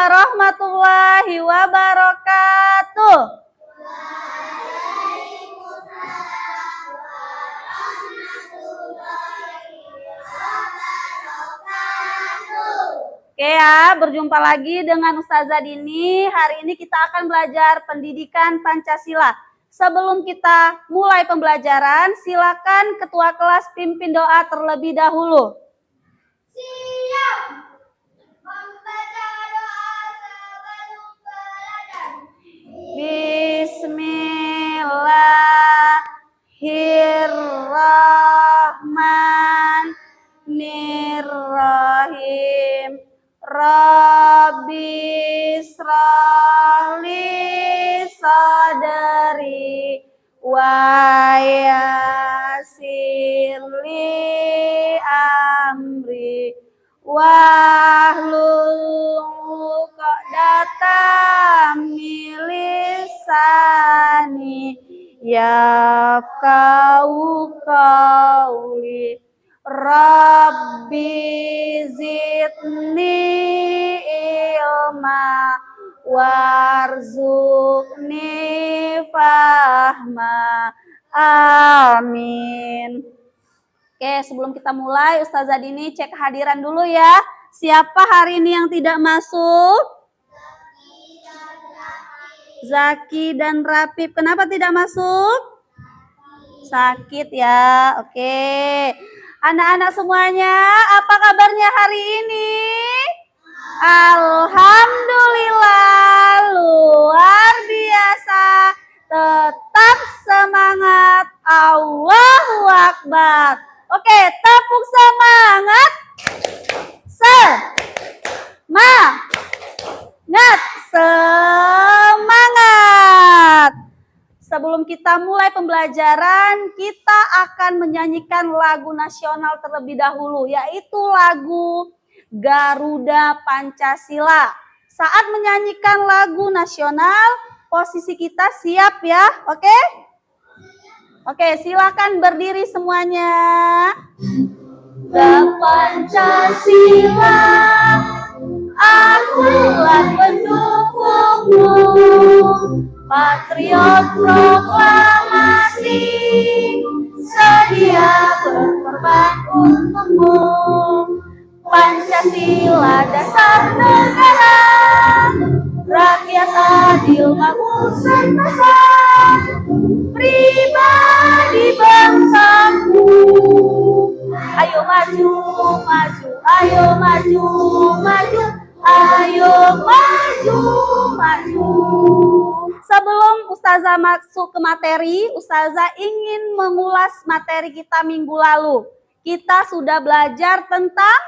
warahmatullahi wabarakatuh. Oke ya, berjumpa lagi dengan Ustazah Dini. Hari ini kita akan belajar pendidikan Pancasila. Sebelum kita mulai pembelajaran, silakan ketua kelas pimpin doa terlebih dahulu. Siap. Membaca doa sebelum belajar. Bismillahirrahmanirrahim. Rabbi shrahli sadri wa yassirli amri wahlul 'uqdatam min lisani yafqahu qawli. Rabbi zidni ilma warzuqni fahma. Amin. Oke, sebelum kita mulai, Ustazah Dini cek kehadiran dulu ya. Siapa hari ini yang tidak masuk? Zaki dan Rapip. Kenapa tidak masuk? Sakit ya. Oke. Anak-anak semuanya, apa kabarnya hari ini? Alhamdulillah, luar biasa. Tetap semangat. Allahu Akbar. Oke, tepuk semangat. Semangat. Sebelum kita mulai pembelajaran, kita akan menyanyikan lagu nasional terlebih dahulu, yaitu lagu Garuda Pancasila. Saat menyanyikan lagu nasional, posisi kita siap ya, oke? Oke, silakan berdiri semuanya. Pancasila, akulah pendukungmu, patriot proklamasi, sedia berkorban untukmu. Pancasila dasar negara, rakyat adil makmur sentosa, pribadi bangsaku. Ayo maju, maju, ayo maju, maju, ayo maju, maju. Sebelum Ustazah masuk ke materi, Ustazah ingin mengulas materi kita minggu lalu. Kita sudah belajar tentang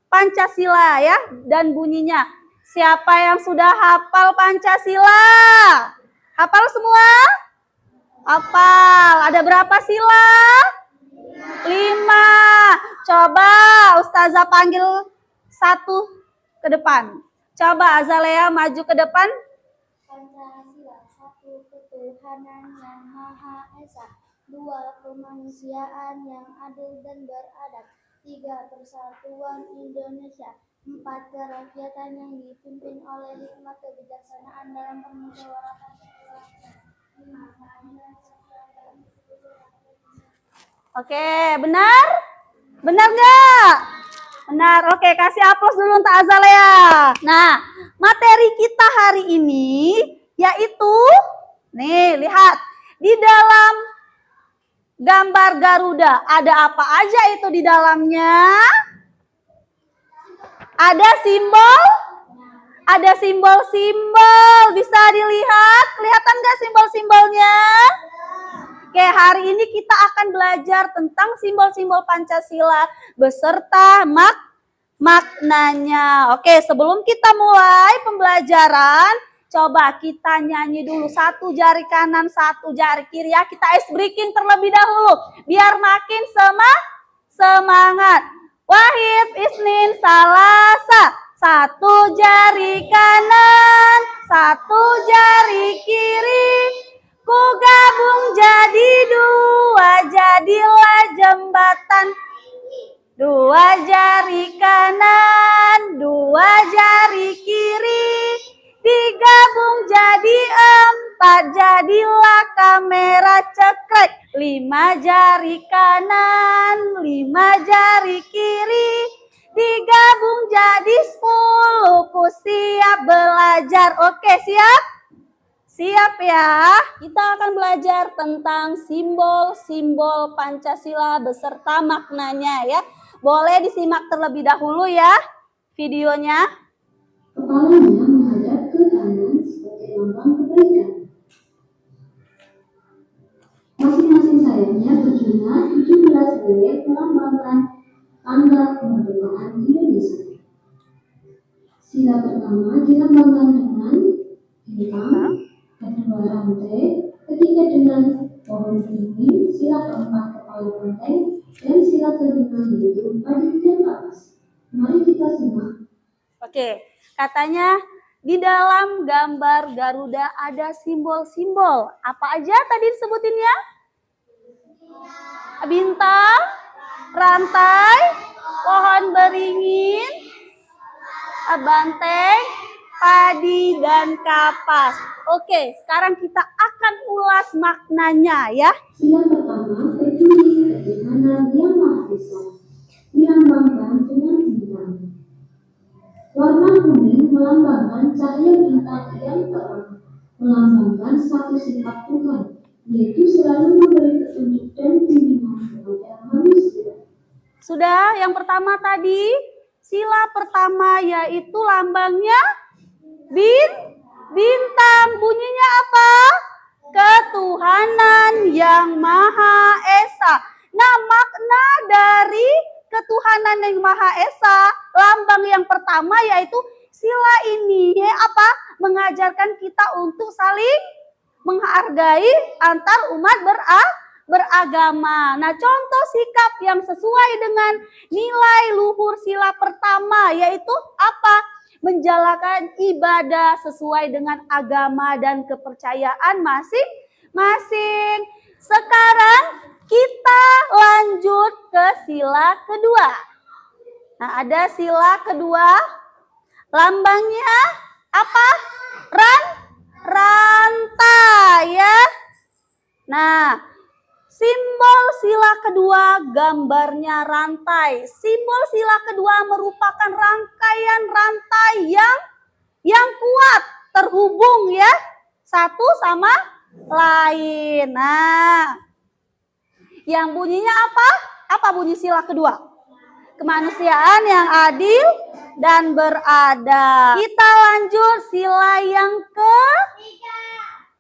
Pancasila ya, dan bunyinya. Siapa yang sudah hafal Pancasila? Hafal semua? Hafal. Ada berapa sila? 5. Coba Ustazah panggil satu ke depan. Coba Azalea maju ke depan. Pancasila, satu ketuhanan yang maha esa, 2 kemanusiaan yang adil dan beradab, 3 persatuan Indonesia, 4 kerakyatan yang dipimpin oleh hikmat kebijaksanaan dalam permusyawaratan. Oke, benar? Benar nggak? Benar. Oke, kasih aplaus dulu untuk Azalea. Nah, materi kita hari ini yaitu, nih lihat, di dalam gambar Garuda ada apa aja itu di dalamnya? Ada simbol? Ada simbol-simbol. Bisa dilihat? Kelihatan nggak simbol-simbolnya? Oke, hari ini kita akan belajar tentang simbol-simbol Pancasila beserta maknanya. Oke, sebelum kita mulai pembelajaran, coba kita nyanyi dulu, 1 jari kanan, 1 jari kiri ya. Kita ice breaking terlebih dahulu biar makin semangat. Wahid, Isnin, Salasa, 1 jari kanan, 1 jari kiri. Ku gabung jadi 2, jadilah jembatan. 2 jari kanan, 2 jari kiri. jadi 4, jadilah kamera cekrek. 5 jari kanan, 5 jari kiri, digabung jadi 10. Ku siap belajar. Oke, siap? Siap ya. Kita akan belajar tentang simbol-simbol Pancasila beserta maknanya ya. Boleh disimak terlebih dahulu ya videonya. Kepalanya menghadap ke kanan sebagai lambang kebaikan. Masing-masing sayapnya berjumlah 17 helai melambangkan tanggal kemerdekaan Indonesia. Sila pertama dilambangkan dengan bintang, kedua rantai, ketiga dengan pohon beringin, sila keempat kepala banteng, dan sila kelima yaitu padi dan kapas. Mari kita simak. Oke, katanya di dalam gambar Garuda ada simbol-simbol. Apa aja tadi disebutinnya? Bintang, rantai, pohon beringin, banteng, padi, dan kapas. Oke, sekarang kita akan ulas maknanya ya. Sila pertama berdiri ketuhanan yang Maha Esa, dilambangkan dengan bintang. Warna kuning melambangkan cahaya bintang yang terang, melambangkan satu sifat Tuhan, yaitu selalu memberi petunjuk dan bimbingan kepada manusia. Sudah, yang pertama tadi, sila pertama yaitu lambangnya bintang. Bunyinya apa? Ketuhanan yang Maha Esa. Nah, makna dari ketuhanan yang Maha Esa, lambang yang pertama yaitu sila ini apa? Mengajarkan kita untuk saling menghargai antar umat beragama. Nah, contoh sikap yang sesuai dengan nilai luhur sila pertama yaitu apa? Menjalankan ibadah sesuai dengan agama dan kepercayaan masing-masing. Sekarang kita lanjut ke sila kedua. Nah, ada sila kedua. Lambangnya apa? Rantai ya. Nah, simbol sila kedua gambarnya rantai. Simbol sila kedua merupakan rangkaian rantai yang kuat, terhubung ya, satu sama lain. Nah, yang bunyinya apa? Apa bunyi sila kedua? Kemanusiaan yang adil dan beradab. Kita lanjut sila yang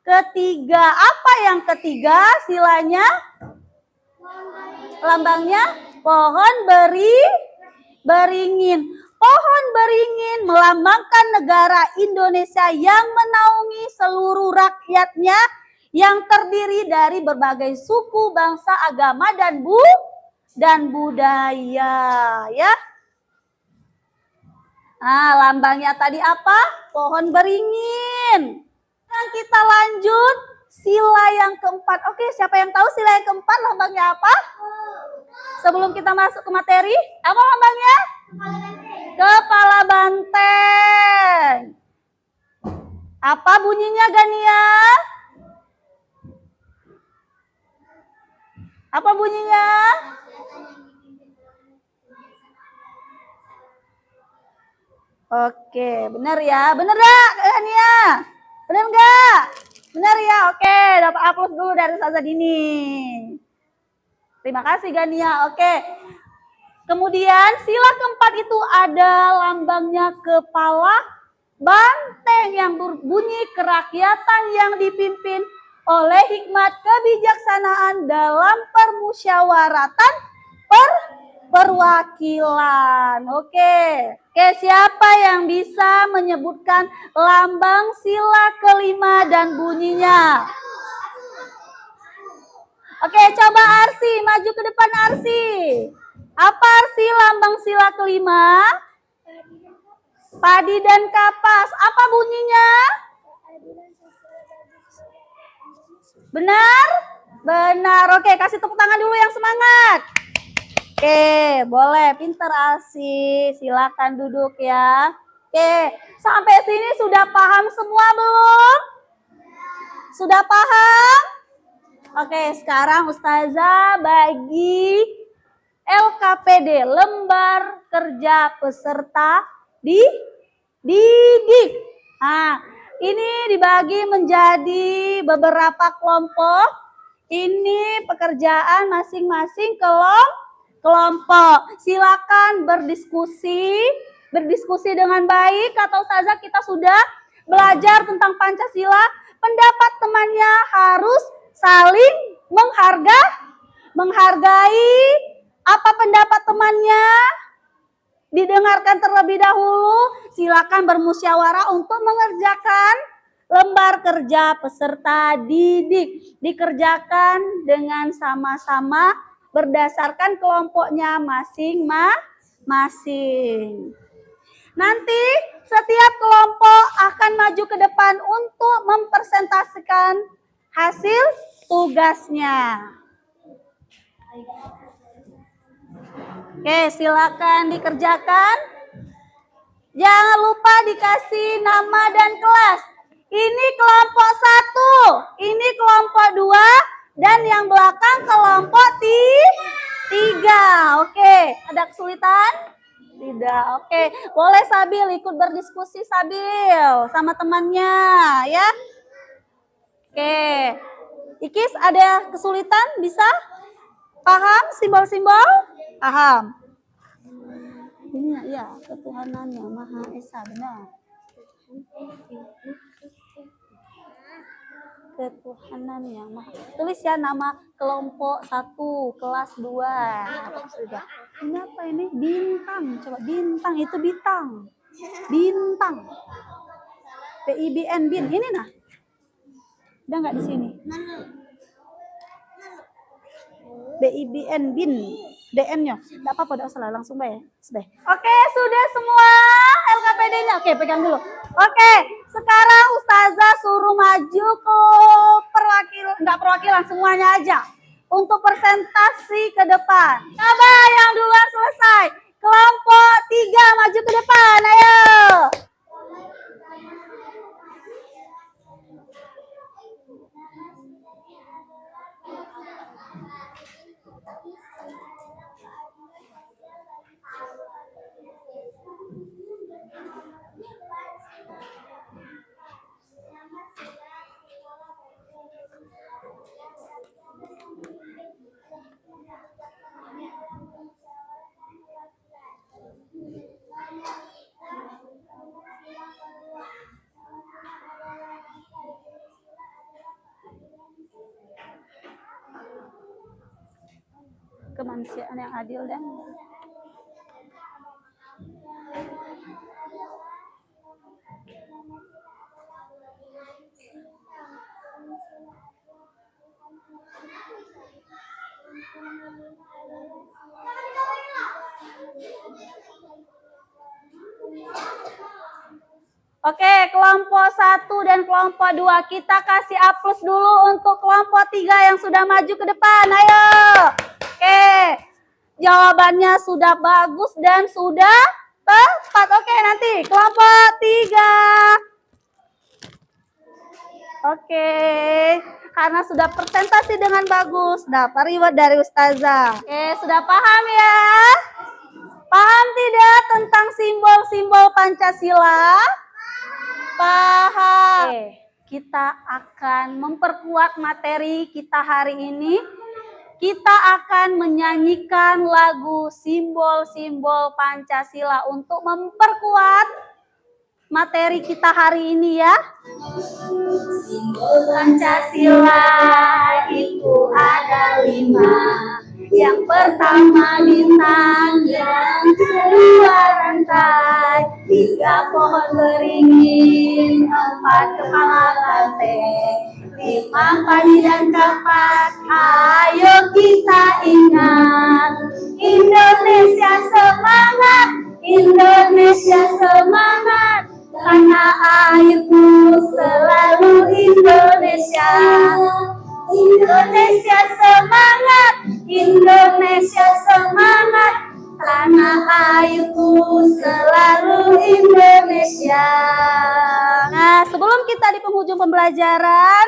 ketiga. Apa yang ketiga silanya? Lambangnya pohon beringin. Pohon beringin melambangkan negara Indonesia yang menaungi seluruh rakyatnya yang terdiri dari berbagai suku, bangsa, agama, dan budaya ya. Nah, lambangnya tadi apa? Pohon beringin. Sekarang kita lanjut sila yang keempat. Oke, siapa yang tahu sila yang keempat lambangnya apa? Sebelum kita masuk ke materi, apa lambangnya? Kepala banteng. Apa bunyinya, Gania? Apa bunyinya? Oke, benar ya. Benar gak, Gania? Benar gak? Benar ya? Oke, dapat aplaus dulu dari Ustazah Dini. Terima kasih, Gania. Oke. Kemudian sila keempat itu ada lambangnya kepala banteng yang berbunyi kerakyatan yang dipimpin oleh hikmat kebijaksanaan dalam permusyawaratan perwakilan. Oke, siapa yang bisa menyebutkan lambang sila kelima dan bunyinya? Oke, coba Arsi, maju ke depan Arsi. Apa Arsi lambang sila kelima? Padi dan kapas. Apa bunyinya? Benar? Benar. Oke, kasih tepuk tangan dulu yang semangat. Oke, boleh. Pinter Arsi. Silakan duduk ya. Oke, sampai sini sudah paham semua belum? Sudah paham? Oke, sekarang Ustazah bagi LKPD, lembar kerja peserta didik. Nah, ini dibagi menjadi beberapa kelompok. Ini pekerjaan masing-masing kelompok. Silakan berdiskusi dengan baik. Kata Ustazah, kita sudah belajar tentang Pancasila. Pendapat temannya harus saling menghargai. Apa pendapat temannya? Didengarkan terlebih dahulu. Silakan bermusyawarah untuk mengerjakan lembar kerja peserta didik. Dikerjakan dengan sama-sama berdasarkan kelompoknya masing-masing. Nanti setiap kelompok akan maju ke depan untuk mempresentasikan hasil tugasnya. Oke, silakan dikerjakan. Jangan lupa dikasih nama dan kelas. Ini kelompok 1, ini kelompok 2, dan yang belakang kelompok 3. Oke, ada kesulitan? Tidak. Oke, boleh Sabil ikut berdiskusi Sabil sama temannya ya. Oke. Ikis ada kesulitan? Bisa? Paham simbol-simbol? Paham. Ini ya, ketuhanan yang Maha Esa, benar. Ketuhanan yang Maha. Tulis ya nama kelompok 1, kelas 2. Sudah. Ini apa ini? Bintang. Coba bintang, itu bintang. Bintang. BIBN bin. Ini nah. Udah nggak di sini? BIBN bin. DN-nya. Enggak apa-apa, enggak salah, langsung bayar. Oke, sudah semua LKPD-nya. Oke, pegang dulu. Oke, sekarang Ustazah suruh maju ke perwakilan semuanya aja. Untuk presentasi ke depan. Coba yang duluan selesai. Kelompok 3 maju ke depan, ayo. Kemanusiaan yang adil dan Oke, kelompok 1 dan kelompok 2 kita kasih aplaus dulu untuk kelompok 3 yang sudah maju ke depan. Ayo. Oke. Jawabannya sudah bagus dan sudah tepat. Oke, nanti kelompok 3. Oke. Karena sudah presentasi dengan bagus, dapat reward dari Ustazah. Oke, sudah paham ya? Paham tidak tentang simbol-simbol Pancasila? Paham. Kita akan memperkuat materi kita hari ini. Kita akan menyanyikan lagu simbol-simbol Pancasila untuk memperkuat materi kita hari ini ya. Simbol Pancasila itu ada 5. Yang pertama bintang, yang kedua rantai, 3 pohon beringin, 4 kepala banteng, 5 padi dan kapak. Ayo kita ingat, Indonesia semangat, Indonesia semangat, tanah airku selalu Indonesia. Indonesia semangat, Indonesia semangat, tanah airku selalu Indonesia. Nah, sebelum kita di penghujung pembelajaran,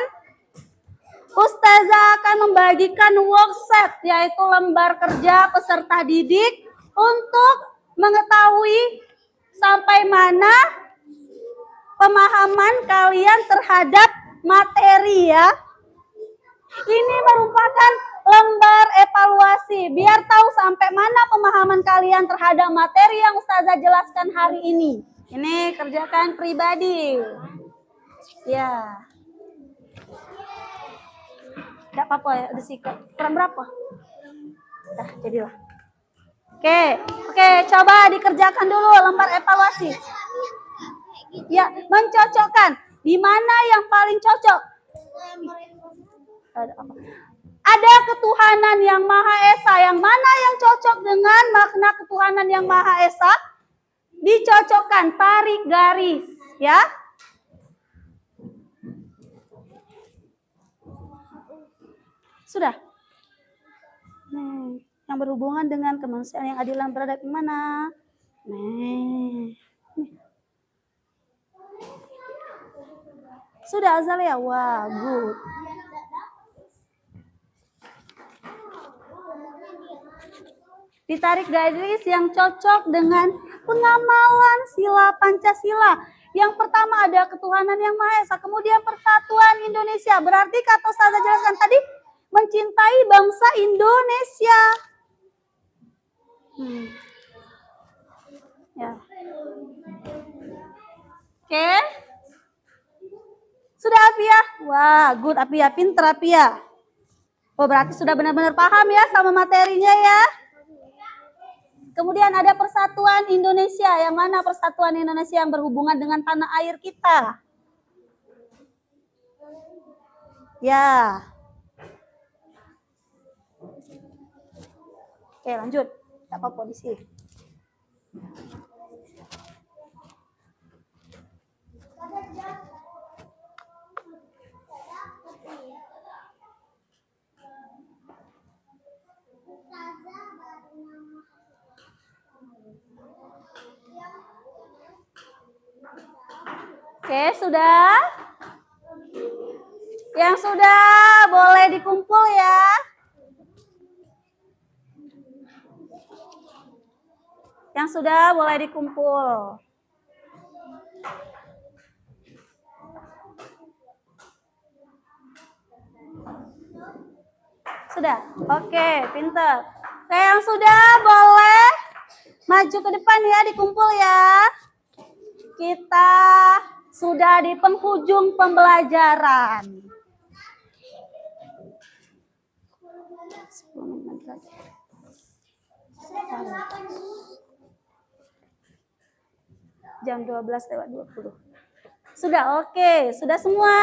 Ustazah akan membagikan worksheet, yaitu lembar kerja peserta didik untuk mengetahui sampai mana pemahaman kalian terhadap materi ya. Ini merupakan lembar evaluasi, biar tahu sampai mana pemahaman kalian terhadap materi yang Ustazah jelaskan hari ini. Ini kerjakan pribadi. Ya. Tidak apa-apa ya, udah sikat. Kurang berapa? Dah, jadilah. Oke, coba dikerjakan dulu lembar evaluasi. Ya, mencocokkan. Di mana yang paling cocok? Ada ketuhanan yang Maha Esa. Yang mana yang cocok dengan makna ketuhanan yang Maha Esa? Dicocokkan, tarik garis, ya. Sudah. Nih, yang berhubungan dengan kemanusiaan yang adil dan beradab gimana? Nih. Sudah Azalia, wah, good. Ditarik garis yang cocok dengan pengamalan sila Pancasila. Yang pertama ada ketuhanan yang Maha Esa, kemudian persatuan Indonesia. Berarti kata Ustazah jelaskan tadi, mencintai bangsa Indonesia. Ya. Oke. Sudah Apia? Wah, good Apia, pinter Apia. Oh, berarti sudah benar-benar paham ya sama materinya ya. Kemudian ada persatuan Indonesia. Yang mana persatuan Indonesia yang berhubungan dengan tanah air kita? Ya. Oke, lanjut. Tak apa-apa di sini. Oke, sudah? Yang sudah boleh dikumpul ya. Yang sudah boleh dikumpul. Sudah? Oke, pinter. Oke, yang sudah boleh maju ke depan ya, dikumpul ya. Kita sudah di penghujung pembelajaran. 10 menit lagi. Jam 12:20. Sudah, oke. Sudah semua?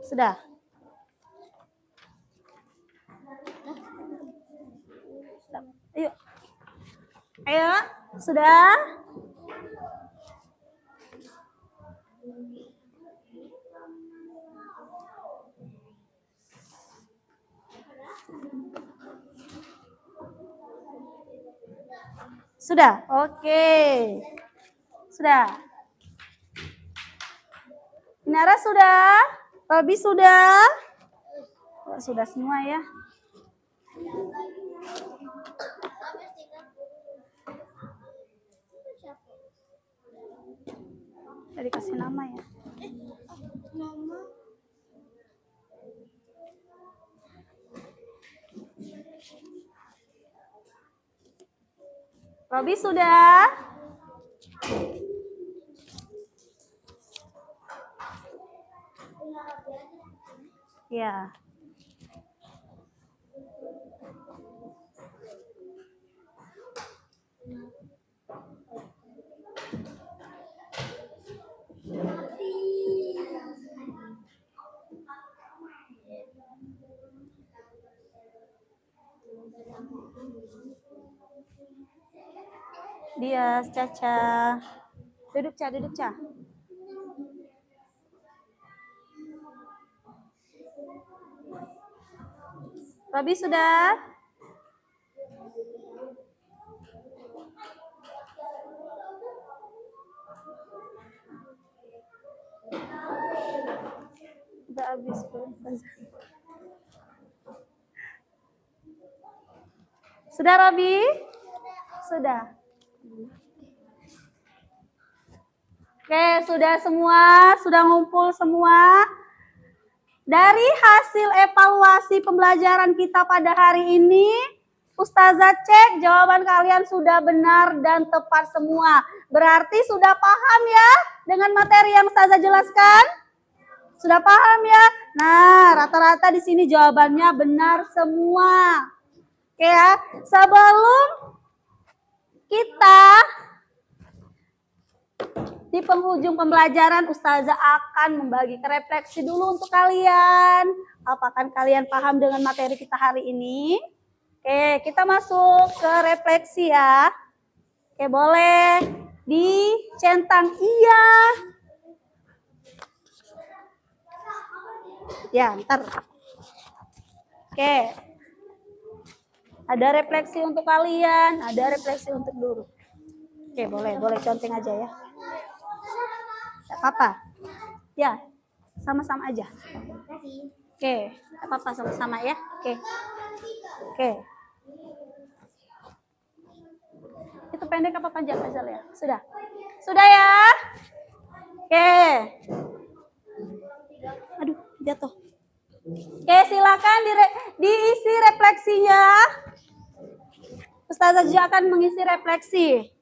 Sudah. Ayo. Ayo, sudah? Sudah, oke. Sudah. Inara sudah? Robi sudah? Oh, sudah semua ya. Udah dikasih nama ya. Robi sudah? Ya. Dia Caca. Duduk, Ca, duduk, Ca. Robi sudah? Udah habis. Sudah Robi? Sudah. Oke, sudah semua, sudah ngumpul semua. Dari hasil evaluasi pembelajaran kita pada hari ini, Ustazah cek jawaban kalian sudah benar dan tepat semua. Berarti sudah paham ya dengan materi yang Ustazah jelaskan? Sudah paham ya? Nah, rata-rata di sini jawabannya benar semua. Oke ya, sebelum kita di penghujung pembelajaran, Ustazah akan membagi refleksi dulu untuk kalian. Apakah kalian paham dengan materi kita hari ini? Oke, kita masuk ke refleksi ya. Oke, boleh dicentang iya. Ya, ntar. Oke. Ada refleksi untuk kalian, ada refleksi untuk guru. Oke, boleh conteng aja ya. Gak apa-apa. Ya, sama-sama aja. Oke, gak apa-apa sama-sama ya. Oke. Itu pendek apa panjang aja ya? Sudah? Sudah ya? Oke. Aduh, jatuh. Oke, silakan diisi refleksinya. Ustazah juga akan mengisi refleksi.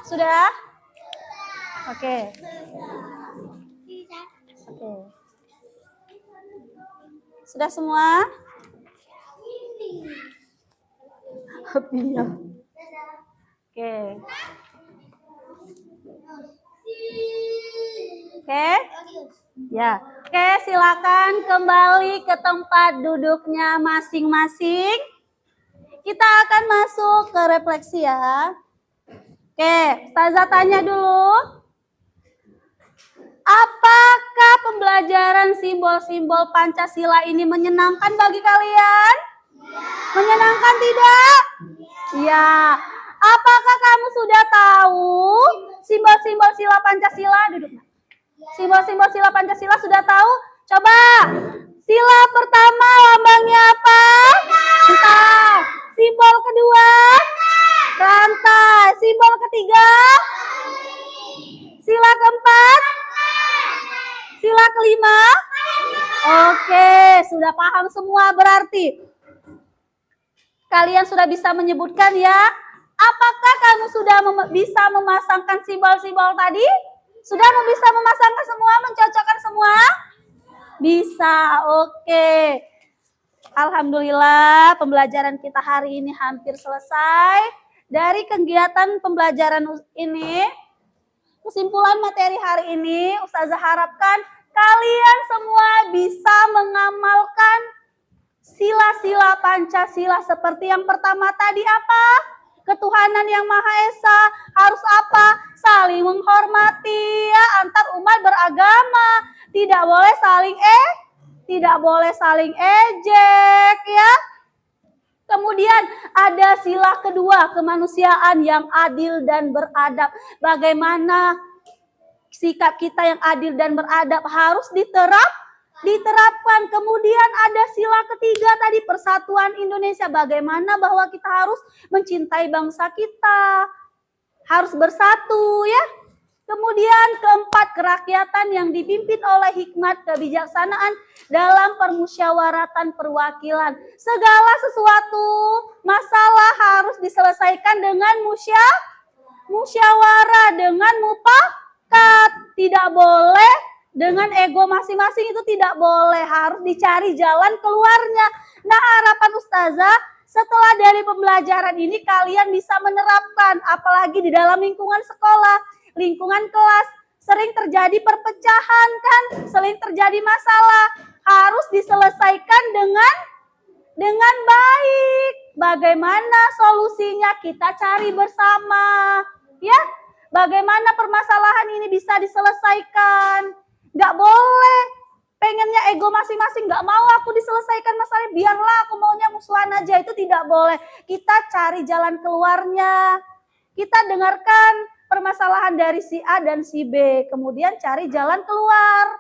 Sudah? Oke. Sudah semua? Iya. Oke. Ya. Oke, silakan kembali ke tempat duduknya masing-masing. Kita akan masuk ke refleksi ya. Oke, Ustazah tanya dulu. Apakah pembelajaran simbol-simbol Pancasila ini menyenangkan bagi kalian? Menyenangkan tidak? Ya. Apakah kamu sudah tahu simbol-simbol sila Pancasila? Duduk. Simbol-simbol sila Pancasila sudah tahu? Coba. Sila pertama lambangnya apa? Entah. Simbol kedua? Rantai. Simbol ketiga? Sila keempat? Sila kelima? Oke, sudah paham semua berarti. Kalian sudah bisa menyebutkan ya. Apakah kamu sudah bisa memasangkan simbol-simbol tadi? Sudah bisa memasangkan semua, mencocokkan semua? Bisa, oke. Alhamdulillah pembelajaran kita hari ini hampir selesai. Dari kegiatan pembelajaran ini, kesimpulan materi hari ini, Ustazah harapkan kalian semua bisa mengamalkan sila-sila Pancasila seperti yang pertama tadi apa? Ketuhanan yang Maha Esa. Harus apa? Saling menghormati ya, antar umat beragama. Tidak boleh saling ejek ya. Kemudian ada sila kedua, kemanusiaan yang adil dan beradab. Bagaimana sikap kita yang adil dan beradab harus diterapkan. Kemudian ada sila ketiga tadi, persatuan Indonesia. Bagaimana bahwa kita harus mencintai bangsa kita, harus bersatu ya. Kemudian keempat, kerakyatan yang dipimpin oleh hikmat kebijaksanaan dalam permusyawaratan perwakilan. Segala sesuatu masalah harus diselesaikan dengan musyawarah, dengan mufakat. Tidak boleh dengan ego masing-masing itu tidak boleh, harus dicari jalan keluarnya. Nah, harapan Ustazah setelah dari pembelajaran ini kalian bisa menerapkan, apalagi di dalam lingkungan sekolah, lingkungan kelas, sering terjadi perpecahan kan, sering terjadi masalah, harus diselesaikan dengan baik. Bagaimana solusinya kita cari bersama, ya. Bagaimana permasalahan ini bisa diselesaikan. Nggak boleh pengennya ego masing-masing, nggak mau aku diselesaikan masalahnya, biarlah aku maunya musuhan aja, itu tidak boleh. Kita cari jalan keluarnya, kita dengarkan permasalahan dari si A dan si B, kemudian cari jalan keluar,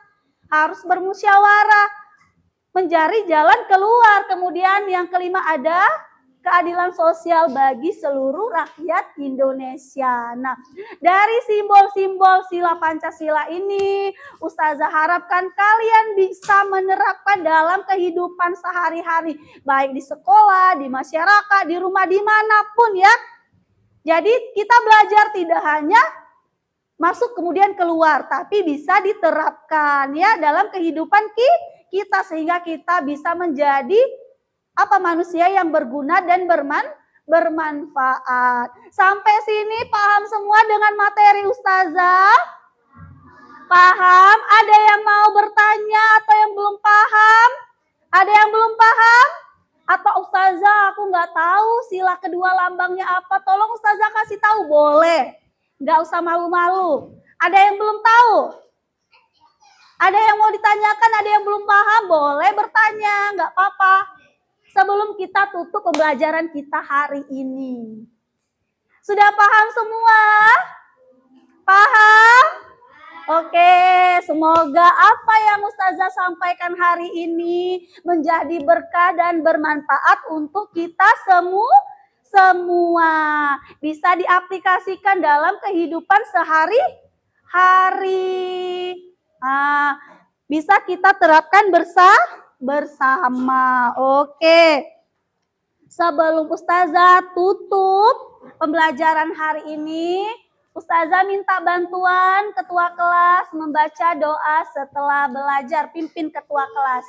harus bermusyawarah, mencari jalan keluar. Kemudian yang kelima ada keadilan sosial bagi seluruh rakyat Indonesia. Nah, dari simbol-simbol sila Pancasila ini, Ustazah harapkan kalian bisa menerapkan dalam kehidupan sehari-hari, baik di sekolah, di masyarakat, di rumah, dimanapun ya. Jadi kita belajar tidak hanya masuk kemudian keluar, tapi bisa diterapkan ya dalam kehidupan kita, sehingga kita bisa menjadi manusia yang berguna dan bermanfaat. Sampai sini paham semua dengan materi Ustazah? Paham? Ada yang mau bertanya atau yang belum paham? Ada yang belum paham? Atau Ustazah aku nggak tahu sila kedua lambangnya apa? Tolong Ustazah kasih tahu, boleh. Nggak usah malu-malu. Ada yang belum tahu? Ada yang mau ditanyakan, ada yang belum paham? Boleh bertanya, nggak apa-apa. Sebelum kita tutup pembelajaran kita hari ini. Sudah paham semua? Paham? Oke, semoga apa yang Ustazah sampaikan hari ini menjadi berkah dan bermanfaat untuk kita semua. Bisa diaplikasikan dalam kehidupan sehari-hari. Bisa kita terapkan bersama. Oke. Sebelum Ustazah tutup pembelajaran hari ini, Ustazah minta bantuan ketua kelas membaca doa setelah belajar. Pimpin ketua kelas.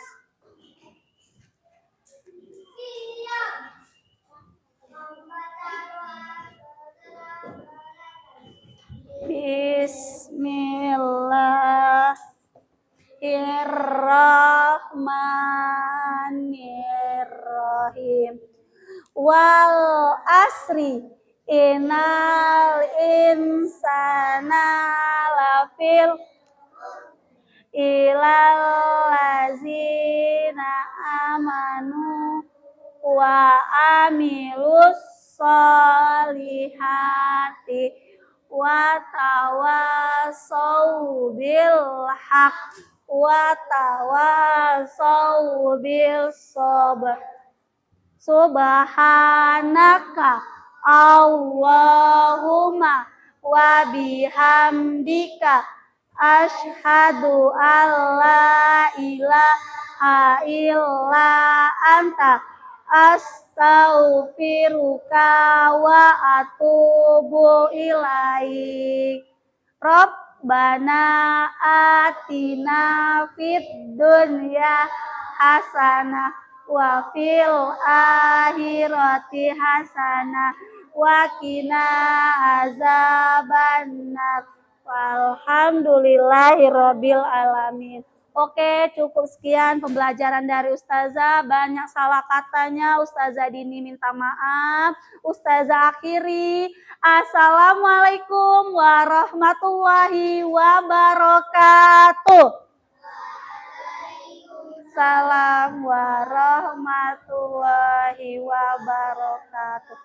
Bismillahirrahmanirrahim. Wal asri innal insana lafil ilal lazina amanu wa amilus solihati wa tawasau bil haq wa tawasau bil sabr. Subhanaka Allahumma wa bihamdika asyhadu alla ilaha illa anta astaghfiruka wa atubu ilaik. Rabbana atina fid dunya hasanah wa fil akhirati hasanah wa qina azabannar. Walhamdulillahirabbil alamin. Oke, cukup sekian pembelajaran dari Ustazah. Banyak salah katanya, Ustazah Dini minta maaf. Ustazah akhiri. Assalamualaikum warahmatullahi wabarakatuh. Salam warahmatullahi wabarakatuh.